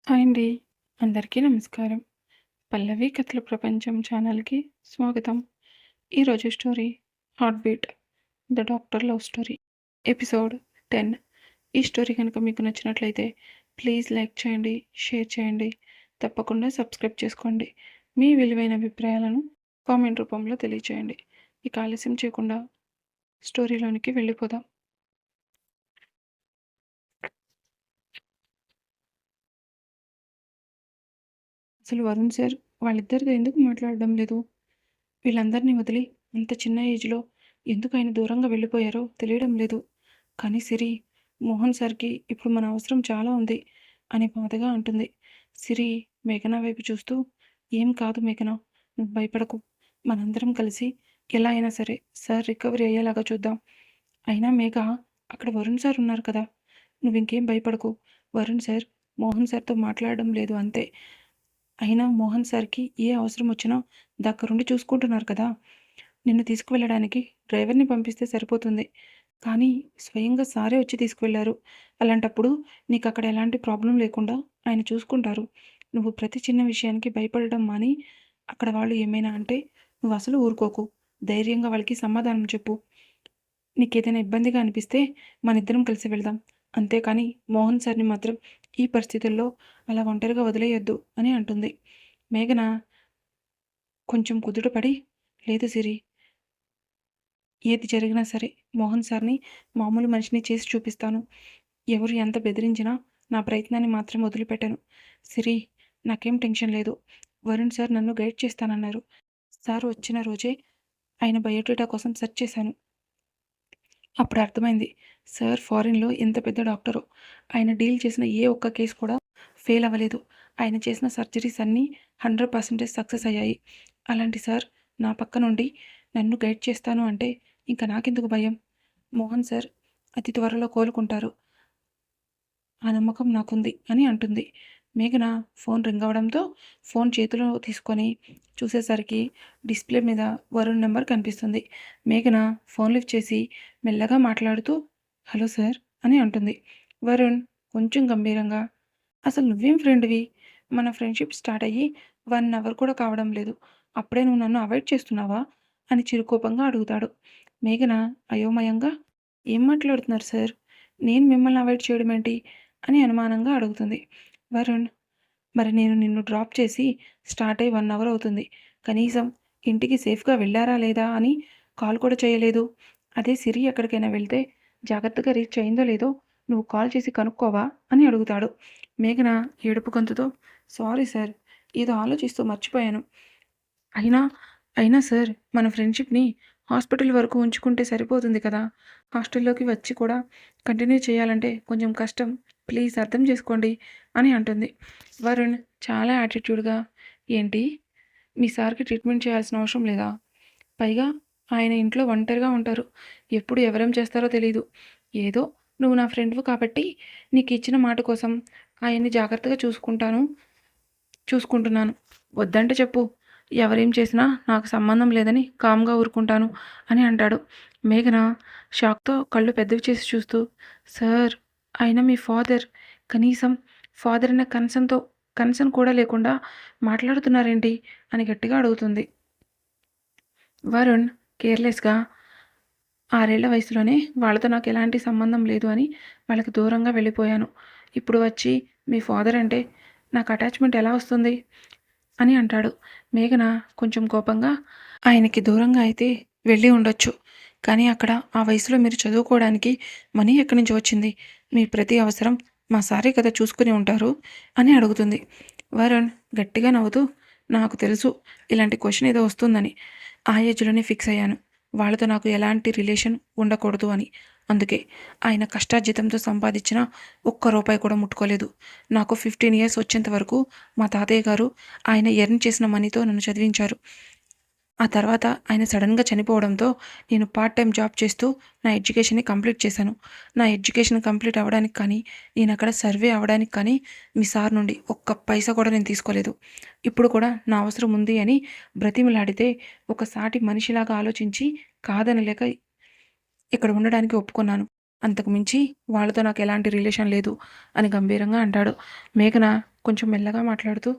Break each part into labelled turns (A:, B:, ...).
A: Hi అండి. అందరికీ నమస్కారం. 'పల్లవి కథల ప్రపంచం' ఛానల్‌కి స్వాగతం. ఈరోజు story 'heart beat the doctor love story' episode 10. ఈ స్టోరీ కనుక మీకు నచ్చినట్లయితే ప్లీజ్ లైక్ చేయండి, షేర్ చేయండి. తప్పకుండా సబ్స్క్రైబ్ చేసుకోండి. మీ విలువైన అభిప్రాయాలను కామెంట్ రూపంలో తెలియచేయండి. ఇక ఆలస్యం చేయకుండా స్టోరీలోనికి వెళ్ళిపోదాం. అసలు వరుణ్ సార్ వాళ్ళిద్దరితో ఎందుకు మాట్లాడడం లేదు? వీళ్ళందరినీ వదిలి అంత చిన్న ఏజ్‌లో ఎందుకు ఆయన దూరంగా వెళ్ళిపోయారో తెలియడం లేదు. కానీ సిరి, మోహన్ సార్‌కి ఇప్పుడు మన అవసరం చాలా ఉంది అని బాధగా అంటుంది. సిరి మేఘన వైపు చూస్తూ, "ఏం కాదు మేఘన, నువ్వు భయపడకు. మనందరం కలిసి ఎలా అయినా సరే సార్ రికవరీ అయ్యేలాగా చూద్దాం. అయినా మేఘ, అక్కడ వరుణ్ సార్ ఉన్నారు కదా! నువ్వింకేం భయపడకు. వరుణ్ సార్ మోహన్ సార్‌తో మాట్లాడడం లేదు అంతే. అయినా మోహన్ సార్‌కి ఏ అవసరం వచ్చినా దగ్గరుండి చూసుకుంటున్నారు కదా! నిన్ను తీసుకువెళ్ళడానికి డ్రైవర్‌ని పంపిస్తే సరిపోతుంది. కానీ స్వయంగా సారే వచ్చి తీసుకువెళ్లారు. అలాంటప్పుడు నీకక్కడ ఎలాంటి ప్రాబ్లమ్ లేకుండా ఆయన చూసుకుంటారు. నువ్వు ప్రతి చిన్న విషయానికి భయపడడం మాని, అక్కడ వాళ్ళు ఏమైనా అంటే నువ్వసలు ఊరుకోకు. ధైర్యంగా వాళ్ళకి సమాధానం చెప్పు. నీకేదైనా ఇబ్బందిగా అనిపిస్తే మనిద్దరం కలిసి వెళ్దాం. అంతేకాని మోహన్ సార్‌ని మాత్రం ఈ పరిస్థితుల్లో అలా ఒంటరిగా వదిలేయొద్దు" అని అంటుంది. మేఘన కొంచెం కుదుటపడి, "లేదు సిరి, ఏది జరిగినా సరే మోహన్ సార్‌ని మామూలు మనిషిని చేసి చూపిస్తాను. ఎవరు ఎంత బెదిరించినా నా ప్రయత్నాన్ని మాత్రం వదిలిపెట్టను. సిరి, నాకేం టెన్షన్ లేదు. వరుణ్ సార్ నన్ను గైడ్ చేస్తానన్నారు. సార్ వచ్చిన రోజే ఆయన బయోడేటా కోసం సెర్చ్ చేశాను. అప్పుడు అర్థమైంది సార్ ఫారిన్‌లో ఎంత పెద్ద డాక్టరో. ఆయన డీల్ చేసిన ఏ ఒక్క కేస్ కూడా ఫెయిల్ అవ్వలేదు. ఆయన చేసిన సర్జరీస్ అన్నీ 100% సక్సెస్ అయ్యాయి. అలాంటి సార్ నా పక్కనుండి నన్ను గైడ్ చేస్తాను అంటే ఇంక నాకెందుకు భయం? మోహన్ సార్ అతి త్వరలో కోలుకుంటారు. ఆ నమ్మకం నాకుంది" అని అంటుంది. మేఘన ఫోన్ రింగ్ అవ్వడంతో ఫోన్ చేతిలో తీసుకొని చూసేసరికి డిస్‌ప్లే మీద వరుణ్ నంబర్ కనిపిస్తుంది. మేఘన ఫోన్ లిఫ్ట్ చేసి మెల్లగా మాట్లాడుతూ "హలో సార్" అని అంటుంది. వరుణ్ కొంచెం గంభీరంగా, "అసలు నువ్వేం ఫ్రెండ్‌వి? మన ఫ్రెండ్‌షిప్ స్టార్ట్ అయ్యి 1 అవర్ కూడా కావడం లేదు. అప్పుడే నువ్వు నన్ను అవాయిడ్ చేస్తున్నావా?" అని చిరుకోపంగా అడుగుతాడు. మేఘన అయోమయంగా, "ఏం మాట్లాడుతున్నారు సార్? నేను మిమ్మల్ని అవాయిడ్ చేయడం ఏంటి?" అని అనుమానంగా అడుగుతుంది. వరుణ్, "మరి నేను నిన్ను డ్రాప్ చేసి స్టార్ట్ అయ్యి 1 అవర్ అవుతుంది. కనీసం ఇంటికి సేఫ్‌గా వెళ్లారా లేదా అని కాల్ కూడా చేయలేదు. అదే సిరి ఎక్కడికైనా వెళ్తే జాగ్రత్తగా రీచ్ అయిందో లేదో నువ్వు కాల్ చేసి కనుక్కోవా?" అని అడుగుతాడు. మేఘన ఏడుపు గొంతుతో, "సారీ సార్, ఏదో ఆలోచిస్తూ మర్చిపోయాను. అయినా అయినా సార్ మన ఫ్రెండ్‌షిప్‌ని హాస్పిటల్ వరకు ఉంచుకుంటే సరిపోతుంది కదా! హాస్టల్‌లోకి వచ్చి కూడా కంటిన్యూ చేయాలంటే కొంచెం కష్టం. ప్లీజ్ అర్థం చేసుకోండి" అని అంటుంది. వరుణ్ చాలా యాటిట్యూడ్‌గా, "ఏంటి? మీ సార్‌కి ట్రీట్మెంట్ చేయాల్సిన అవసరం లేదా? పైగా ఆయన ఇంట్లో ఒంటరిగా ఉంటారు. ఎప్పుడు ఎవరేం చేస్తారో తెలీదు. ఏదో నువ్వు నా ఫ్రెండ్‌వి కాబట్టి నీకిచ్చిన మాట కోసం ఆయన్ని జాగ్రత్తగా చూసుకుంటున్నాను. వద్దంటే చెప్పు. ఎవరేం చేసినా నాకు సంబంధం లేదని కామ్‌గా ఊరుకుంటాను" అని అంటాడు. మేఘన షాక్‌తో కళ్ళు పెద్దవి చేసి చూస్తూ, "సార్, ఆయన మీ ఫాదర్. కనీసం ఫాదర్ అనే కన్సర్న్ కూడా లేకుండా మాట్లాడుతున్నారేంటి?" అని గట్టిగా అడుగుతుంది. వరుణ్ కేర్‌లెస్‌గా, "6 ఏళ్ల వయసులోనే వాళ్ళతో నాకు ఎలాంటి సంబంధం లేదు అని వాళ్ళకి దూరంగా వెళ్ళిపోయాను. ఇప్పుడు వచ్చి మీ ఫాదర్ అంటే నాకు అటాచ్‌మెంట్ ఎలా వస్తుంది?" అని అంటాడు. మేఘన కొంచెం కోపంగా, "ఆయనకి దూరంగా అయితే వెళ్ళి ఉండొచ్చు. కానీ అక్కడ ఆ వయసులో మీరు చదువుకోవడానికి మనీ ఎక్కడి నుంచి వచ్చింది? మీ ప్రతి అవసరం మా సారే కదా చూసుకుని ఉంటారు" అని అడుగుతుంది. వరుణ్ గట్టిగా నవ్వుతూ, "నాకు తెలుసు ఇలాంటి క్వెషన్ ఏదో వస్తుందని. ఆ ఏజ్‌లోనే ఫిక్స్ అయ్యాను. వాళ్ళతో నాకు ఎలాంటి రిలేషన్ ఉండకూడదు అని. అందుకే ఆయన కష్టార్జితంతో సంపాదించిన ఒక్క రూపాయి కూడా ముట్టుకోలేదు. నాకు 15 ఇయర్స్ వచ్చేంత వరకు మా తాతయ్య గారు ఆయన ఎర్న్ చేసిన మనీతో నన్ను చదివించారు. ఆ తర్వాత ఆయన సడన్‌గా చనిపోవడంతో నేను పార్ట్ టైమ్ జాబ్ చేస్తూ నా ఎడ్యుకేషన్‌ని కంప్లీట్ చేశాను. నా ఎడ్యుకేషన్ కంప్లీట్ అవ్వడానికి కానీ, నేనక్కడ సర్వే అవ్వడానికి కానీ మీ సార్ నుండి ఒక్క పైసా కూడా నేను తీసుకోలేదు. ఇప్పుడు కూడా నా అవసరం ఉంది అని బ్రతిమిలాడితే ఒక సాటి మనిషిలాగా ఆలోచించి కాదనలేక ఇక్కడ ఉండడానికి ఒప్పుకున్నాను. అంతకు మించి వాళ్ళతో నాకు ఎలాంటి రిలేషన్ లేదు" అని గంభీరంగా అంటాడు. మేఘన కొంచెం మెల్లగా మాట్లాడుతూ,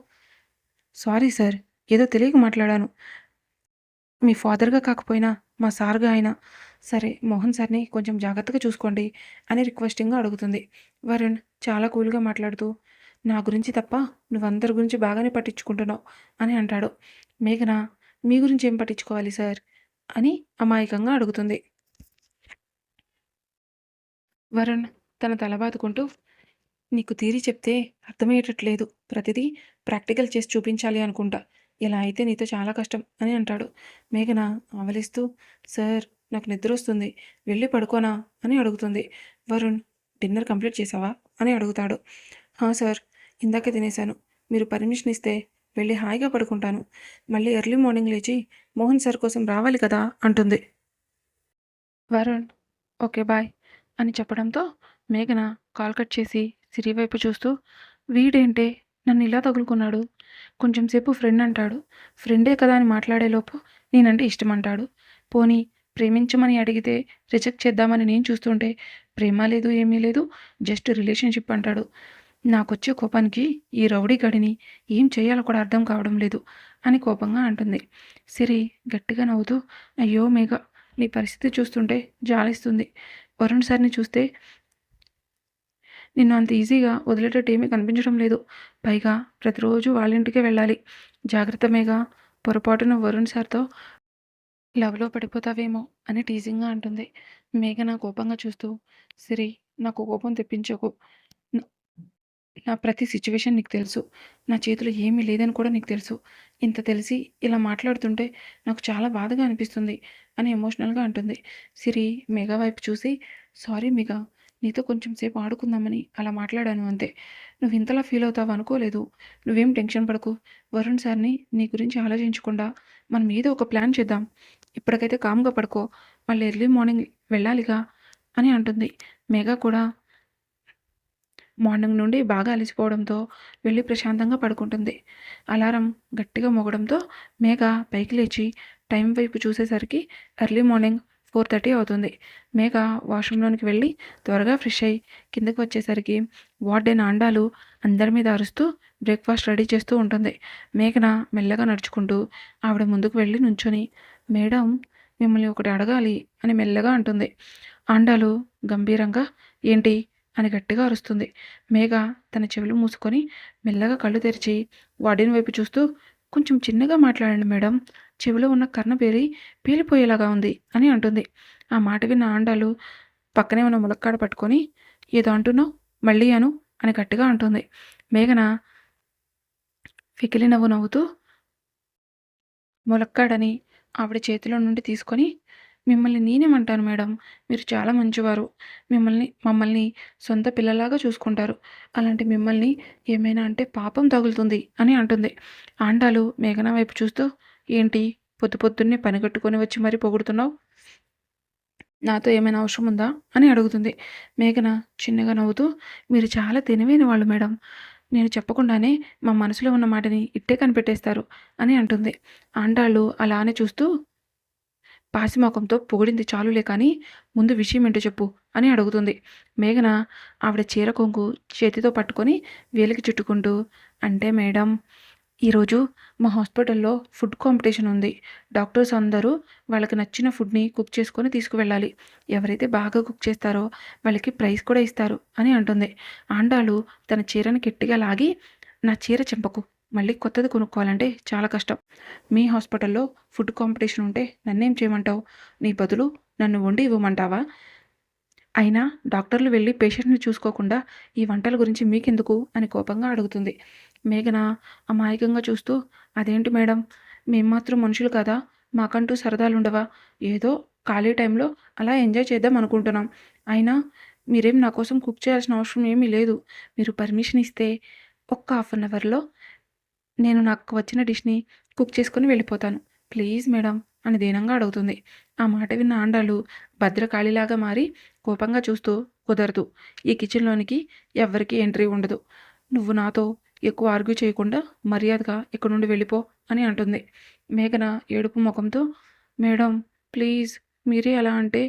A: సారీ సార్, ఏదో తెలియక మాట్లాడాను. మీ ఫాదర్‌గా కాకపోయినా, మా సార్‌గా అయినా సరే, మోహన్ సార్‌ని కొంచెం జాగ్రత్తగా చూసుకోండి అని రిక్వెస్టింగ్‌గా అడుగుతుంది. వరుణ్ చాలా కూల్‌గా మాట్లాడుతూ, నా గురించి తప్ప నువ్వందరి గురించి బాగానే పట్టించుకుంటున్నావు అని అంటాడు. మేఘన, మీ గురించి ఏం పట్టించుకోవాలి సార్ అని అమాయకంగా అడుగుతుంది. వరుణ్ తన తల బాదుకుంటూ, నీకు థియరీ చెప్తే అర్థమయ్యేటట్లేదు. ప్రతిదీ ప్రాక్టికల్ చేసి చూపించాలి అనుకుంటా. ఇలా అయితే నీతో చాలా కష్టం అని అంటాడు. మేఘన ఆవలిస్తూ, సార్ నాకు నిద్రొస్తుంది. వెళ్ళి పడుకోనా అని అడుగుతుంది. వరుణ్, డిన్నర్ కంప్లీట్ చేసావా అని అడుగుతాడు. హా సార్, ఇందాకే తినేశాను. మీరు పర్మిషన్ ఇస్తే వెళ్ళి హాయిగా పడుకుంటాను. మళ్ళీ ఎర్లీ మార్నింగ్ లేచి మోహన్ సార్ కోసం రావాలి కదా అంటుంది. వరుణ్ ఓకే బాయ్ అని చెప్పడంతో మేఘన కాల్ కట్ చేసి సిరి వైపు చూస్తూ, వీడేంటే నన్ను ఇలా తగులుకున్నాడు, కొంచెం సేపు ఫ్రెండ్ అంటాడు, ఫ్రెండే కదా అని మాట్లాడేలోపు నేనంటే ఇష్టం అంటాడు, పోనీ ప్రేమించమని అడిగితే రిజెక్ట్ చేద్దామని నేను చూస్తుంటే ప్రేమ లేదు ఏమీ లేదు, జస్ట్ రిలేషన్షిప్ అంటాడు. నాకొచ్చే కోపానికి ఈ రౌడీ గడిని ఏం చేయాలో కూడా అర్థం కావడం లేదు అని కోపంగా అంటుంది. సిరి గట్టిగా నవ్వుతూ, అయ్యో మేఘ, నీ పరిస్థితి చూస్తుంటే జాలిస్తుంది. వరుణ్ సార్ని చూస్తే నిన్ను అంత ఈజీగా వదిలేటట్టు ఏమీ కనిపించడం లేదు. పైగా ప్రతిరోజు వాళ్ళ ఇంటికే వెళ్ళాలి. జాగ్రత్త మేఘ, పొరపాటున వరుణ్ సార్తో లవ్‌లో పడిపోతావేమో అని టీజింగ్‌గా అంటుంది. మేఘన కోపంగా చూస్తూ, సిరి నాకు కోపం తెప్పించకు. న నా ప్రతి సిట్యుయేషన్ నీకు తెలుసు. నా చేతిలో ఏమీ లేదని కూడా నీకు తెలుసు. ఇంత తెలిసి ఇలా మాట్లాడుతుంటే నాకు చాలా బాధగా అనిపిస్తుంది అని ఎమోషనల్‌గా అంటుంది. సిరి మేఘ వైపు చూసి, సారీ మేఘ, నీతో కొంచెం సేపు ఆడుకుందామని అలా మాట్లాడాను అంతే. నువ్వు ఇంతలా ఫీల్ అవుతావు అనుకోలేదు. నువ్వేం టెన్షన్ పడకు. వరుణ్ సార్‌ని నీ గురించి ఆలోచించకుండా మనం ఏదో ఒక ప్లాన్ చేద్దాం. ఇప్పటికైతే కామ్‌గా పడుకో. మళ్ళీ ఎర్లీ మార్నింగ్ వెళ్ళాలిగా అని అంటుంది. మేఘ కూడా మార్నింగ్ నుండి బాగా అలసిపోవడంతో వెళ్ళి ప్రశాంతంగా పడుకుంటుంది. అలారం గట్టిగా మోగడంతో మేఘ పైకి లేచి టైం వైపు చూసేసరికి ఎర్లీ మార్నింగ్ 4:30 అవుతుంది. మేఘ వాష్రూమ్లోనికి వెళ్ళి త్వరగా ఫ్రెష్ అయ్యి కిందకి వచ్చేసరికి వార్డెన్ ఆండాలు అందరి మీద అరుస్తూ బ్రేక్ఫాస్ట్ రెడీ చేస్తూ ఉంటుంది. మేఘన మెల్లగా నడుచుకుంటూ ఆవిడ ముందుకు వెళ్ళి నుంచొని, మేడం, మిమ్మల్ని ఒకటి అడగాలి అని మెల్లగా అంటుంది. ఆండాలు గంభీరంగా, ఏంటి అని గట్టిగా అరుస్తుంది. మేఘ తన చెవులు మూసుకొని మెల్లగా కళ్ళు తెరిచి వార్డెన్ వైపు చూస్తూ, కొంచెం చిన్నగా మాట్లాడండి మేడం, చెవిలో ఉన్న కర్ణ పేలిపోయేలాగా ఉంది అని అంటుంది. ఆ మాట విన్న ఆండాలు పక్కనే ఉన్న ములక్కాడ పట్టుకొని, ఏదో అంటున్నావు, మళ్ళీ అను అని గట్టిగా అంటుంది. మేఘన వెకిలి నవ్వు నవ్వుతూ ములక్కాడని ఆవిడ చేతిలో నుండి తీసుకొని, మిమ్మల్ని నేనేమంటాను మేడం, మీరు చాలా మంచివారు. మమ్మల్ని సొంత పిల్లలాగా చూసుకుంటారు. అలాంటి మిమ్మల్ని ఏమైనా అంటే పాపం తగులుతుంది అని అంటుంది. ఆండాలు మేఘన వైపు చూస్తూ, ఏంటి పొద్దు పొద్దున్నే పని కట్టుకొని వచ్చి మరీ పొగుడుతున్నావు, నాతో ఏమైనా అవసరం ఉందా అని అడుగుతుంది. మేఘన చిన్నగా నవ్వుతూ, మీరు చాలా తెలివైన వాళ్ళు మేడం, నేను చెప్పకుండానే మా మనసులో ఉన్న మాటని ఇట్టే కనిపెట్టేస్తారు అని అంటుంది. ఆండాళ్ళు అలానే చూస్తూ, పాసిమొఖంతో పొగిడింది చాలులే కానీ ముందు విషయం ఏంటో చెప్పు అని అడుగుతుంది. మేఘన ఆవిడ చీర కొంగు చేతితో పట్టుకొని వేలికి చుట్టుకుంటూ, అంటే మేడం, ఈరోజు మా హాస్పిటల్లో ఫుడ్ కాంపిటీషన్ ఉంది. డాక్టర్స్ అందరూ వాళ్ళకి నచ్చిన ఫుడ్ని కుక్ చేసుకొని తీసుకువెళ్ళాలి. ఎవరైతే బాగా కుక్ చేస్తారో వాళ్ళకి ప్రైజ్ కూడా ఇస్తారు అని అంటుంది. ఆండాలు తన చీరను గట్టిగా లాగి, నా చీర చింపకు, మళ్ళీ కొత్తది కొనుక్కోవాలంటే చాలా కష్టం. మీ హాస్పిటల్లో ఫుడ్ కాంపిటీషన్ ఉంటే నన్నేం చేయమంటావు? నీ బదులు నన్ను వండి ఇవ్వమంటావా? అయినా డాక్టర్లు వెళ్ళి పేషెంట్ని చూసుకోకుండా ఈ వంటల గురించి మీకెందుకు అని కోపంగా అడుగుతుంది. మేఘన అమాయకంగా చూస్తూ, అదేంటి మేడం, మేం మాత్రం మనుషులు కదా, మాకంటూ సరదాలుండవా? ఏదో ఖాళీ టైంలో అలా ఎంజాయ్ చేద్దాం అనుకుంటున్నాం. అయినా మీరేం నా కోసం కుక్ చేయాల్సిన అవసరం ఏమీ లేదు. మీరు పర్మిషన్ ఇస్తే ఒక్క హాఫ్ అన్ అవర్లో నేను నాకు వచ్చిన డిష్‌ని కుక్ చేసుకొని వెళ్ళిపోతాను. ప్లీజ్ మేడం అని దీనంగా అడుగుతుంది. ఆ మాట విన్న ఆండాలు భద్రకాళిలాగా మారి కోపంగా చూస్తూ, కుదరదు. ఈ కిచెన్‌లోనికి ఎవ్వరికీ ఎంట్రీ ఉండదు. నువ్వు నాతో ఎక్కువ ఆర్గ్యూ చేయకుండా మర్యాదగా ఇక్కడి నుండి వెళ్ళిపో అని అంటుంది. మేఘన ఏడుపు మొఖంతో, మేడం ప్లీజ్, మీరే అలా అంటే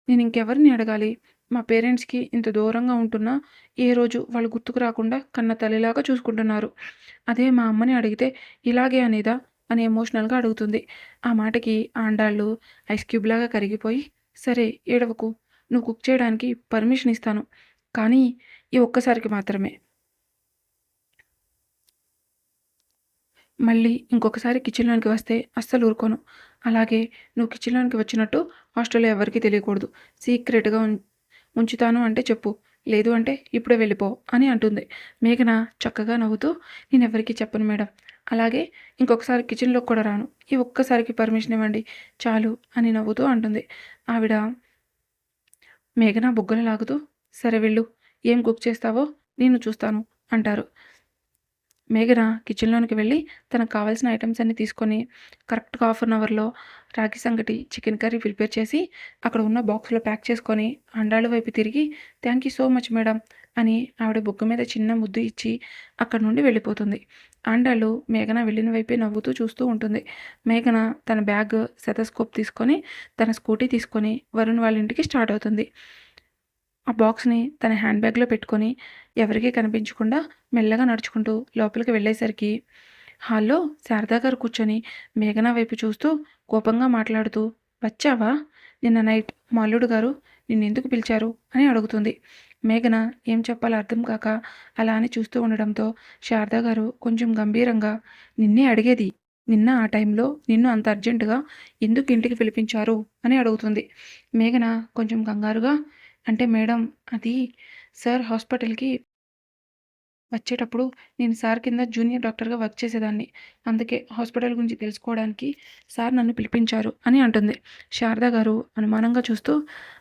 A: నేను ఇంకెవరిని అడగాలి? మా పేరెంట్స్‌కి ఇంత దూరంగా ఉంటున్నా, ఏ రోజు వాళ్ళు గుర్తుకు రాకుండా కన్న తల్లిలాగా చూసుకుంటున్నారు. అదే మా అమ్మని అడిగితే ఇలాగే అనేదా అని ఎమోషనల్‌గా అడుగుతుంది. ఆ మాటకి ఆండాళ్ళు ఐస్ క్యూబ్‌లాగా కరిగిపోయి, సరే ఏడవకు. నువ్వు కుక్ చేయడానికి పర్మిషన్ ఇస్తాను. కానీ ఈ ఒక్కసారికి మాత్రమే. మళ్ళీ ఇంకొకసారి కిచెన్‌లోనికి వస్తే అస్సలు ఊరుకోను. అలాగే నువ్వు కిచెన్‌లోనికి వచ్చినట్టు హాస్టల్‌లో ఎవరికీ తెలియకూడదు. సీక్రెట్‌గా ఉంచుతాను అంటే చెప్పు. లేదు అంటే ఇప్పుడే వెళ్ళిపో అని అంటుంది. మేఘన చక్కగా నవ్వుతూ నేనెవరికీ చెప్పను మేడం. అలాగే ఇంకొకసారి కిచెన్‌లోకి కూడా రాను. ఈ ఒక్కసారికి పర్మిషన్ ఇవ్వండి చాలు అని నవ్వుతూ అంటుంది. ఆవిడ మేఘన బుగ్గలు లాగుతూ సరే వెళ్ళు. ఏం కుక్ చేస్తావో నేను చూస్తాను అంటారు. మేఘన కిచెన్‌లోనికి వెళ్ళి తనకు కావాల్సిన ఐటెమ్స్ అన్నీ తీసుకొని కరెక్ట్‌గా హాఫ్ అన్ అవర్‌లో రాగి సంగటి, చికెన్ కర్రీ ప్రిపేర్ చేసి అక్కడ ఉన్న బాక్స్‌లో ప్యాక్ చేసుకొని అండాల వైపు తిరిగి thank you so much madam అని ఆవిడ బుగ్గ మీద చిన్న ముద్దు ఇచ్చి అక్కడి నుండి వెళ్ళిపోతుంది. ఆండాళ్ళు మేఘన వెళ్ళిన వైపే నవ్వుతూ చూస్తూ ఉంటుంది. మేఘన తన బ్యాగ్, స్టెతస్కోప్ తీసుకొని తన స్కూటీ తీసుకొని వరుణ్ వాళ్ళ ఇంటికి స్టార్ట్ అవుతుంది. ఆ బాక్స్‌ని తన హ్యాండ్ బ్యాగ్‌లో పెట్టుకొని ఎవరికీ కనిపించకుండా మెల్లగా నడుచుకుంటూ లోపలికి వెళ్ళేసరికి హాల్‌లో శారదా గారు కూర్చొని మేఘన వైపు చూస్తూ కోపంగా మాట్లాడుతూ వచ్చావా? నిన్న నైట్ మా అల్లుడు గారు నిన్నెందుకు పిలిచారు అని అడుగుతుంది. మేఘన ఏం చెప్పాలో అర్థం కాక అలా అని చూస్తూ ఉండడంతో శారదా గారు కొంచెం గంభీరంగా నిన్నే అడిగేది. నిన్న ఆ టైంలో నిన్ను అంత అర్జెంటుగా ఎందుకు ఇంటికి పిలిపించారు అని అడుగుతుంది. మేఘన కొంచెం కంగారుగా అంటే మేడం అది సార్ హాస్పిటల్‌కి వచ్చేటప్పుడు నేను సార్ కింద జూనియర్ డాక్టర్‌గా వర్క్ చేసేదాన్ని. అందుకే హాస్పిటల్ గురించి తెలుసుకోవడానికి సార్ నన్ను పిలిపించారు అని అంటుంది. శారద గారు అనుమానంగా చూస్తూ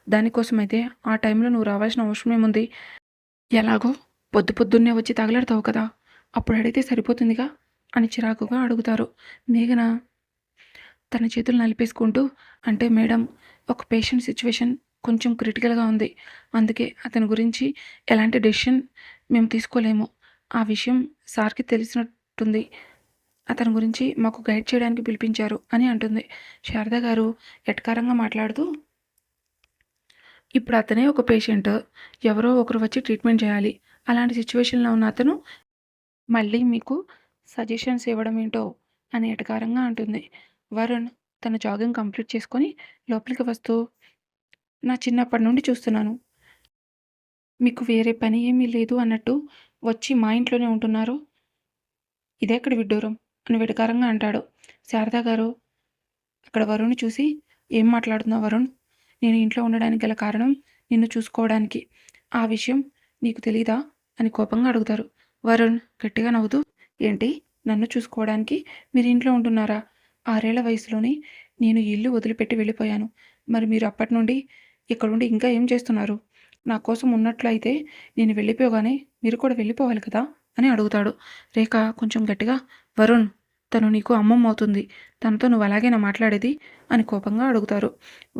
A: దానికోసమైతే ఆ టైంలో నువ్వు రావాల్సిన అవసరమేముంది? ఎలాగో పొద్దు పొద్దున్నే వచ్చి తగలెడతావు కదా! అప్పుడు అడిగితే సరిపోతుందిగా అని చిరాకుగా అడుగుతారు. మేఘన తన చేతులు నలిపేసుకుంటూ అంటే మేడం ఒక పేషెంట్ సిచ్యువేషన్ కొంచెం క్రిటికల్‌గా ఉంది. అందుకే అతని గురించి ఎలాంటి డెసిషన్ మేము తీసుకోలేము. ఆ విషయం సార్‌కి తెలిసినట్టుంది. అతని గురించి మాకు గైడ్ చేయడానికి పిలిపించారు అని అంటుంది. శారద గారు ఎటకారంగా మాట్లాడుతూ ఇప్పుడు అతనే ఒక పేషెంట్. ఎవరో ఒకరు వచ్చి ట్రీట్మెంట్ చేయాలి. అలాంటి సిచ్యువేషన్‌లో ఉన్న అతను మళ్ళీ మీకు సజెషన్స్ ఇవ్వడం ఏంటో అని ఎటకారంగా అంటుంది. వరుణ్ తన జాగింగ్ కంప్లీట్ చేసుకొని లోపలికి వస్తూ నా చిన్నప్పటి నుండి చూస్తున్నాను. మీకు వేరే పని ఏమీ లేదు అన్నట్టు వచ్చి మా ఇంట్లోనే ఉంటున్నారు. ఇదెక్కడి విడ్డూరం అని వెటకారంగా అంటాడు. శారద గారు అక్కడ వరుణ్‌ని చూసి ఏం మాట్లాడుతున్నావు వరుణ్? నేను ఇంట్లో ఉండడానికి గల కారణం నిన్ను చూసుకోవడానికి. ఆ విషయం నీకు తెలీదా? అని కోపంగా అడుగుతారు. వరుణ్ గట్టిగా నవ్వుతూ ఏంటి? నన్ను చూసుకోవడానికి మీరు ఇంట్లో ఉంటున్నారా? 6 ఏళ్ల వయసులోనే నేను ఈ ఇల్లు వదిలిపెట్టి వెళ్ళిపోయాను. మరి మీరు అప్పటి నుండి ఇక్కడుండి ఇంకా ఏం చేస్తున్నారు? నా కోసం ఉన్నట్లయితే నేను వెళ్ళిపోగానే మీరు కూడా వెళ్ళిపోవాలి కదా! అని అడుగుతాడు. రేఖ కొంచెం గట్టిగా వరుణ్ తను నీకు అమ్మమ్మవుతుంది. తనతో నువ్వు అలాగేనా మాట్లాడేది? అని కోపంగా అడుగుతారు.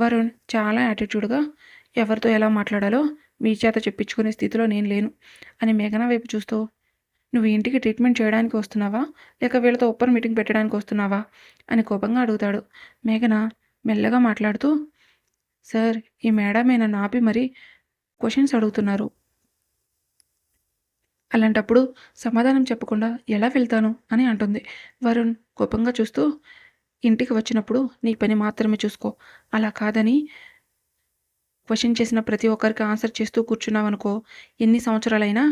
A: వరుణ్ చాలా యాటిట్యూడ్‌గా ఎవరితో ఎలా మాట్లాడాలో మీ చేత చెప్పించుకునే స్థితిలో నేను లేను అని మేఘన వైపు చూస్తూ నువ్వు ఇంటికి ట్రీట్మెంట్ చేయడానికి వస్తున్నావా? లేక వీళ్ళతో ఒప్పర్ మీటింగ్ పెట్టడానికి వస్తున్నావా? అని కోపంగా అడుగుతాడు. మేఘన మెల్లగా మాట్లాడుతూ సార్ ఈ మేడమే నన్ను ఆపి మరీ క్వెషన్స్ అడుగుతున్నారు. అలాంటప్పుడు సమాధానం చెప్పకుండా ఎలా వెళ్తాను అని అంటుంది. వరుణ్ కోపంగా చూస్తూ ఇంటికి వచ్చినప్పుడు నీ పని మాత్రమే చూసుకో. అలా కాదని క్వెషన్ చేసిన ప్రతి ఒక్కరికి ఆన్సర్ చేస్తూ కూర్చున్నావనుకో ఎన్ని సంవత్సరాలైనా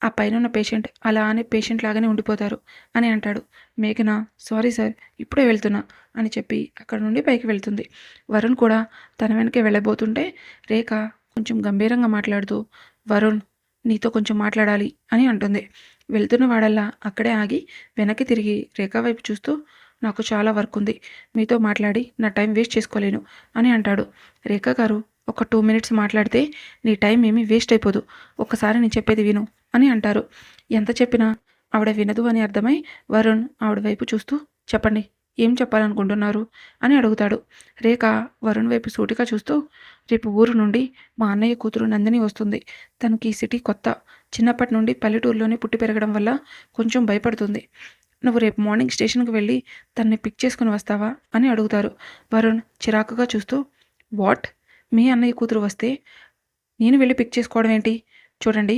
A: ఆ పైనున్న పేషెంట్ అలానే పేషెంట్ లాగానే ఉండిపోతారు అని అంటాడు. మేఘన సారీ సార్ ఇప్పుడే వెళ్తున్నా అని చెప్పి అక్కడ నుండి పైకి వెళ్తుంది. వరుణ్ కూడా తన వెనకే వెళ్ళబోతుంటే రేఖ కొంచెం గంభీరంగా మాట్లాడుతూ వరుణ్ నీతో కొంచెం మాట్లాడాలి అని అంటుంది. వెళ్తున్న వాడల్లా అక్కడే ఆగి వెనక్కి తిరిగి రేఖ వైపు చూస్తూ నాకు చాలా వర్క్ ఉంది. మీతో మాట్లాడి నా టైం వేస్ట్ చేసుకోలేను అని అంటాడు. రేఖ గారు ఒక 2 మినిట్స్ మాట్లాడితే నీ టైం ఏమీ వేస్ట్ అయిపోదు. ఒక్కసారి నేను చెప్పేది విను అని అంటారు. ఎంత చెప్పినా ఆవిడ వినదు అని అర్థమై వరుణ్ ఆవిడ వైపు చూస్తూ చెప్పండి ఏం చెప్పాలనుకుంటున్నారు అని అడుగుతాడు. రేఖ వరుణ్ వైపు సూటిగా చూస్తూ రేపు ఊరు నుండి మా అన్నయ్య కూతురు నందిని వస్తుంది. తనకి ఈ సిటీ కొత్త. చిన్నప్పటి నుండి పల్లెటూరులోనే పుట్టి పెరగడం వల్ల కొంచెం భయపడుతుంది. నువ్వు రేపు మార్నింగ్ స్టేషన్కి వెళ్ళి తనని పిక్ చేసుకుని వస్తావా అని అడుగుతారు. వరుణ్ చిరాకుగా చూస్తూ వాట్ మీ అన్నయ్య కూతురు వస్తే నేను వెళ్ళి పిక్ చేసుకోవడం ఏంటి? చూడండి,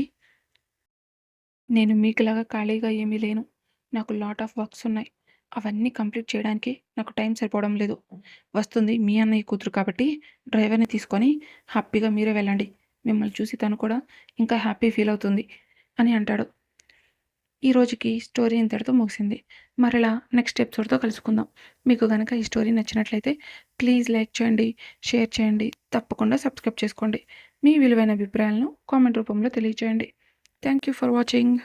A: నేను మీకులాగా ఖాళీగా ఏమీ లేను. నాకు లాట్ ఆఫ్ వర్క్స్ ఉన్నాయి. అవన్నీ కంప్లీట్ చేయడానికి నాకు టైం సరిపోవడం లేదు. వస్తుంది మీ అన్నయ్య కూతురు కాబట్టి డ్రైవర్‌ని తీసుకొని హ్యాపీగా మీరే వెళ్ళండి. మిమ్మల్ని చూసి తను కూడా ఇంకా హ్యాపీ ఫీల్ అవుతుంది అని అంటాడు. ఈ రోజుకి స్టోరీ ఇంతటితో ముగిసింది. మరలా నెక్స్ట్ ఎపిసోడ్‌తో కలుసుకుందాం. మీకు గనక ఈ స్టోరీ నచ్చినట్లయితే ప్లీజ్ లైక్ చేయండి, షేర్ చేయండి. తప్పకుండా సబ్స్క్రైబ్ చేసుకోండి. మీ విలువైన అభిప్రాయాలను కామెంట్ రూపంలో తెలియజేయండి. Thank you for watching.